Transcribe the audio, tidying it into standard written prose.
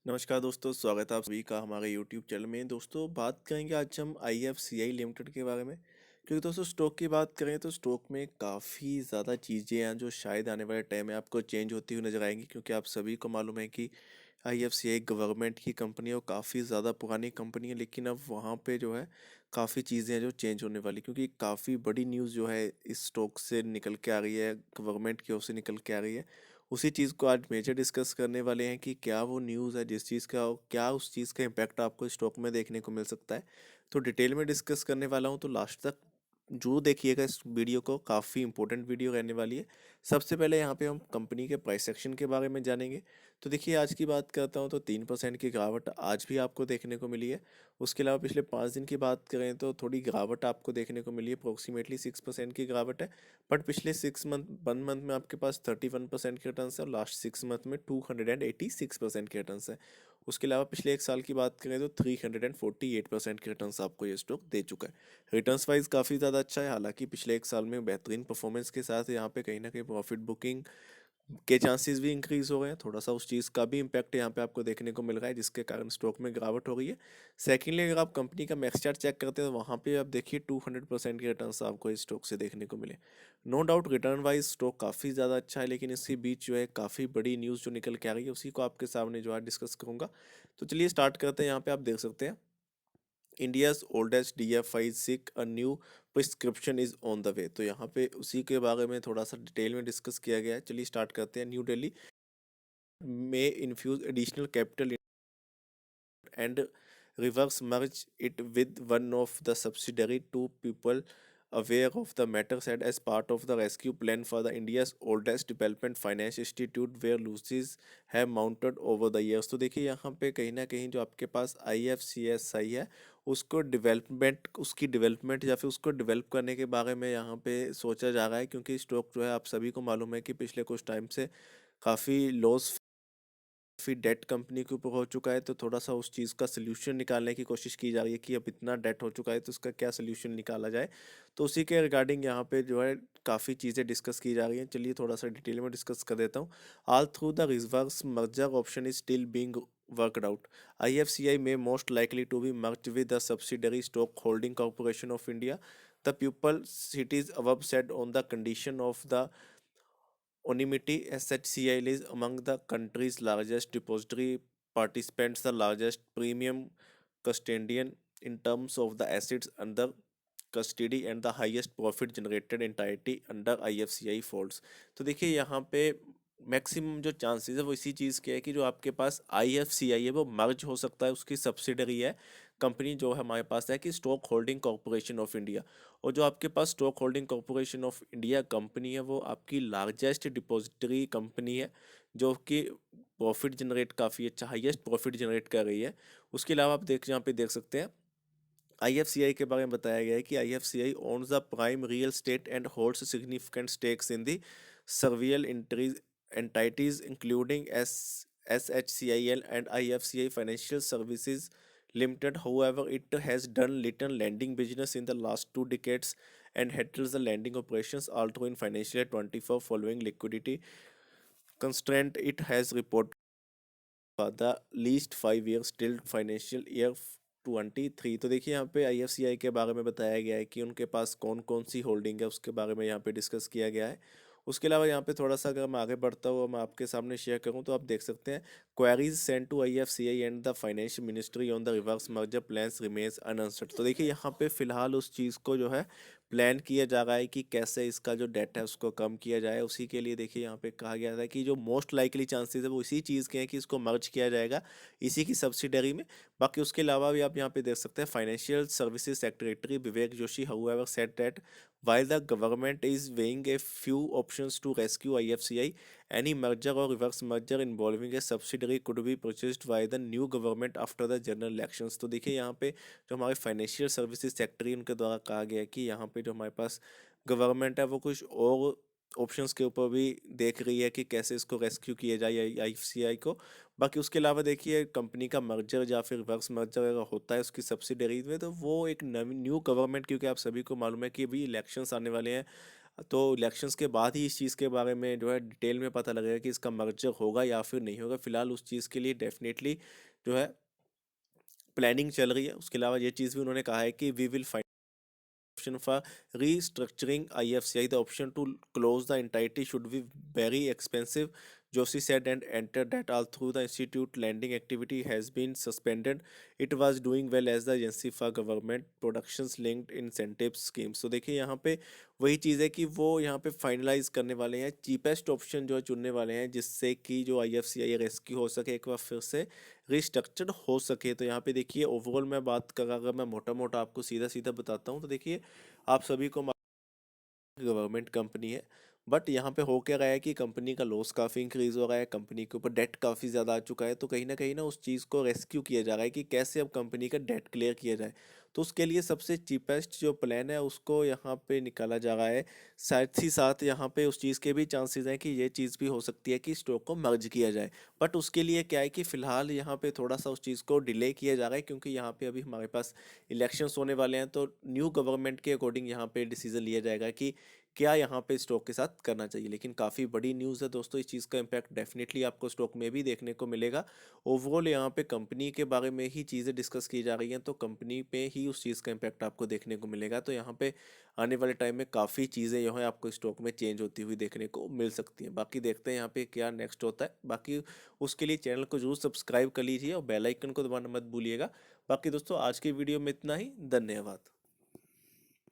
नमस्कार दोस्तों, स्वागत है आप सभी का हमारे यूट्यूब चैनल में। दोस्तों, बात करेंगे आज हम आईएफसीआई लिमिटेड के बारे में। क्योंकि दोस्तों स्टॉक की बात करें तो स्टॉक में काफ़ी ज़्यादा चीज़ें हैं जो शायद आने वाले टाइम में आपको चेंज होती हुई नजर आएंगी। क्योंकि आप सभी को मालूम है कि आईएफसीआई गवर्नमेंट की कंपनी है और काफ़ी ज़्यादा पुरानी कंपनी है, लेकिन अब वहाँ पे जो है काफ़ी चीज़ें हैं जो चेंज होने वाली। क्योंकि काफ़ी बड़ी न्यूज़ जो है इस स्टॉक से निकल के आ रही है, गवर्नमेंट की ओर से निकल के आ रही है। उसी चीज़ को आज मेजर डिस्कस करने वाले हैं कि क्या वो न्यूज़ है जिस चीज़ का, क्या उस चीज़ का इम्पैक्ट आपको स्टॉक में देखने को मिल सकता है। तो डिटेल में डिस्कस करने वाला हूँ, तो लास्ट तक जरूर देखिएगा इस वीडियो को, काफ़ी इंपॉर्टेंट वीडियो रहने वाली है। सबसे पहले यहाँ पे हम कंपनी के प्राइस सेक्शन के बारे में जानेंगे। तो देखिए, आज की बात करता हूँ तो 3% की गिरावट आज भी आपको देखने को मिली है। उसके अलावा पिछले 5 दिन की बात करें तो थोड़ी गिरावट आपको देखने को मिली है, अप्रोक्सीमेटली 6% की गिरावट है। बट पिछले 1 मंथ में आपके पास 31% के रिटर्न है और लास्ट 6 मंथ में 286% के रिटर्न है। उसके अलावा पिछले 1 साल की बात करें तो 348% के रिटर्न आपको ये स्टॉक दे चुका है। रिटर्न्स वाइज काफ़ी ज़्यादा अच्छा है। हालांकि पिछले 1 साल में बेहतरीन परफॉर्मेंस के साथ यहाँ पे कहीं ना कहीं प्रॉफिट बुकिंग के चांसेस भी इंक्रीज हो गए हैं। थोड़ा सा उस चीज़ का भी इम्पैक्ट यहाँ पे आपको देखने को मिल रहा है, जिसके कारण स्टॉक में गिरावट हो रही है। सेकेंडली, अगर आप कंपनी का मैक्स चार्ट चेक करते हैं तो वहाँ पे आप देखिए 200% के रिटर्न्स आपको इस स्टॉक से देखने को मिले। No doubt return wise stock काफ़ी ज़्यादा अच्छा है, लेकिन इसके बीच जो है काफ़ी बड़ी न्यूज़ जो निकल के आ रही है उसी को आपके सामने जो है डिस्कस करूंगा। तो चलिए स्टार्ट करते हैं। यहाँ पे आप देख सकते हैं, India's oldest DFI sick a new prescription is on the way. तो यहाँ पे उसी के बारे में थोड़ा सा डिटेल में डिस्कस किया गया है। चलिए स्टार्ट करते हैं। New Delhi may infuse additional capital and reverse merge it with one of the subsidiary. Two people aware of the matter said as part of the rescue plan for the India's oldest development finance institute where losses have mounted over the years। तो देखिए, यहाँ पे कहीं ना कहीं जो आपके पास IFCSI है उसको डेवलपमेंट, उसकी डेवलपमेंट या फिर उसको डेवलप करने के बारे में यहाँ पे सोचा जा रहा है। क्योंकि स्टॉक जो है आप सभी को मालूम है कि पिछले कुछ टाइम से काफ़ी लॉस फिर डेट कंपनी के ऊपर हो चुका है। तो थोड़ा सा उस चीज़ का सोल्यूशन निकालने की कोशिश की जा रही है कि अब इतना डेट हो चुका है तो उसका क्या सोल्यूशन निकाला जाए। तो उसी के रिगार्डिंग यहाँ पे जो है काफ़ी चीज़ें डिस्कस की जा रही हैं। चलिए थोड़ा सा डिटेल में डिस्कस कर देता हूँ। All through the reverse merger option is still being worked out. IFCI may most likely to be merged with the subsidiary stock holding corporation of India. The pupil cities above said on the condition of the anonymity. SHCI is among the country's largest depository participants, the largest premium custodian in terms of the assets under custody and the highest profit generated entirety under IFCI folds। तो देखिए, यहाँ पे maximum जो chances है वो इसी चीज़ के है कि जो आपके पास IFCI है वो मर्ज हो सकता है, उसकी सब्सिडरी है कंपनी जो है हमारे पास है कि stock holding corporation of India. और जो आपके पास stock holding corporation of India company है वो आपकी लार्जेस्ट डिपॉजिटरी कंपनी है, जो कि प्रॉफिट जनरेट काफ़ी अच्छा, हाईएस्ट प्रॉफिट जनरेट कर रही है। उसके अलावा आप यहाँ पे देख सकते हैं, IFCI के बारे में बताया गया है कि IFCI owns the prime real estate and holds significant stakes in the several entities including SHCIL and IFCI Financial Services Limited. However, it has done little lending business in the last 2 decades and handles the lending operations although in financial year 24 following liquidity constraint. It has reported for the least 5 years till financial year 23। तो देखिए, यहाँ पे IFCI के बारे में बताया गया है कि उनके पास कौन कौन सी होल्डिंग है, उसके बारे में यहाँ पे डिस्कस किया गया है। उसके अलावा यहाँ पे थोड़ा सा अगर मैं आगे बढ़ता हूँ, मैं आपके सामने शेयर करूँ तो आप देख सकते हैं, queries send to IFCI and the financial ministry on the reverse merger plans remains uncertain. तो देखिए, यहाँ पे फिलहाल उस चीज़ को जो है प्लान किया जा रहा है कि कैसे इसका जो डेट है उसको कम किया जाए। उसी के लिए देखिए, यहाँ पे कहा गया था कि जो मोस्ट लाइकली चांसेस है वो इसी चीज़ के हैं कि इसको मर्ज किया जाएगा इसी की सब्सिडरी में। बाकी उसके अलावा भी आप यहाँ पे देख सकते हैं, financial services secretary Vivek Joshi however said that while the government is weighing a few options to rescue IFCI, any merger or reverse merger involving a subsidiary could be purchased by the new government after the general elections। तो देखिए, यहाँ पे जो हमारे financial services secretary उनके द्वारा कहा गया है कि यहाँ पे जो हमारे पास गवर्नमेंट है वो कुछ और ऑप्शंस के ऊपर भी देख रही है कि कैसे इसको रेस्क्यू किया जाए IFCI को। बाकी उसके अलावा देखिए, कंपनी का मर्जर या फिर रिवर्स मर्जर अगर होता है उसकी सब्सिडरीज में, तो वो एक नवी न्यू गवर्नमेंट, क्योंकि आप सभी को मालूम है कि अभी इलेक्शंस आने वाले हैं तो इलेक्शंस के बाद ही इस चीज़ के बारे में जो है डिटेल में पता लगेगा कि इसका मर्जर होगा या फिर नहीं होगा। फिलहाल उस चीज़ के लिए डेफिनेटली जो है प्लानिंग चल रही है। उसके अलावा ये चीज़ भी उन्होंने कहा है कि we will option for restructuring IFCI. The option to close the entirety should be very expensive, Joshi said, and entered that although the institute lending activity has been suspended, it was doing well as the agency for government productions linked incentive schemes. So देखिए यहाँ पे वही चीज़ है कि वो यहाँ पे finalise करने वाले हैं, चीपेस्ट ऑप्शन जो है चुनने वाले हैं, जिससे कि जो IFCI रेस्क्यू हो सके, एक बार फिर से रिस्ट्रक्चर्ड हो सके। तो यहाँ पे देखिए ओवरऑल मैं बात कर, अगर मैं मोटा मोटा आपको सीधा सीधा बताता हूँ, तो देखिए आप सभी को गवर्नमेंट कंपनी है, बट यहाँ पे हो क्या रहा है कि कंपनी का लॉस काफ़ी इंक्रीज हो रहा है, कंपनी के ऊपर डेट काफ़ी ज़्यादा आ चुका है। तो कहीं ना उस चीज़ को रेस्क्यू किया जा रहा है कि कैसे अब कंपनी का डेट क्लियर किया जाए। तो उसके लिए सबसे चीपेस्ट जो प्लान है उसको यहाँ पे निकाला जा रहा है। साथ ही साथ यहाँ पे उस चीज़ के भी चांसेस हैं कि ये चीज़ भी हो सकती है कि स्टॉक को मर्ज किया जाए। बट उसके लिए क्या है कि फ़िलहाल यहाँ पे थोड़ा सा उस चीज़ को डिले किया जा रहा है, क्योंकि यहाँ पे अभी हमारे पास इलेक्शंस होने वाले हैं। तो न्यू गवर्नमेंट के अकॉर्डिंग यहाँ पे डिसीजन लिया जाएगा कि क्या यहाँ पे स्टॉक के साथ करना चाहिए। लेकिन काफ़ी बड़ी न्यूज़ है दोस्तों, इस चीज़ का इम्पैक्ट डेफिनेटली आपको स्टॉक में भी देखने को मिलेगा। ओवरऑल यहाँ पे कंपनी के बारे में ही चीज़ें डिस्कस की जा रही हैं, तो कंपनी पे ही उस चीज़ का इम्पैक्ट आपको देखने को मिलेगा। तो यहाँ पे आने वाले टाइम में काफ़ी चीज़ें जो है आपको स्टॉक में चेंज होती हुई देखने को मिल सकती हैं। बाकी देखते हैं यहाँ पे क्या नेक्स्ट होता है। बाकी उसके लिए चैनल को जरूर सब्सक्राइब कर लीजिए और बेल आइकन को दबाना मत भूलिएगा। बाकी दोस्तों आज की वीडियो में इतना ही, धन्यवाद।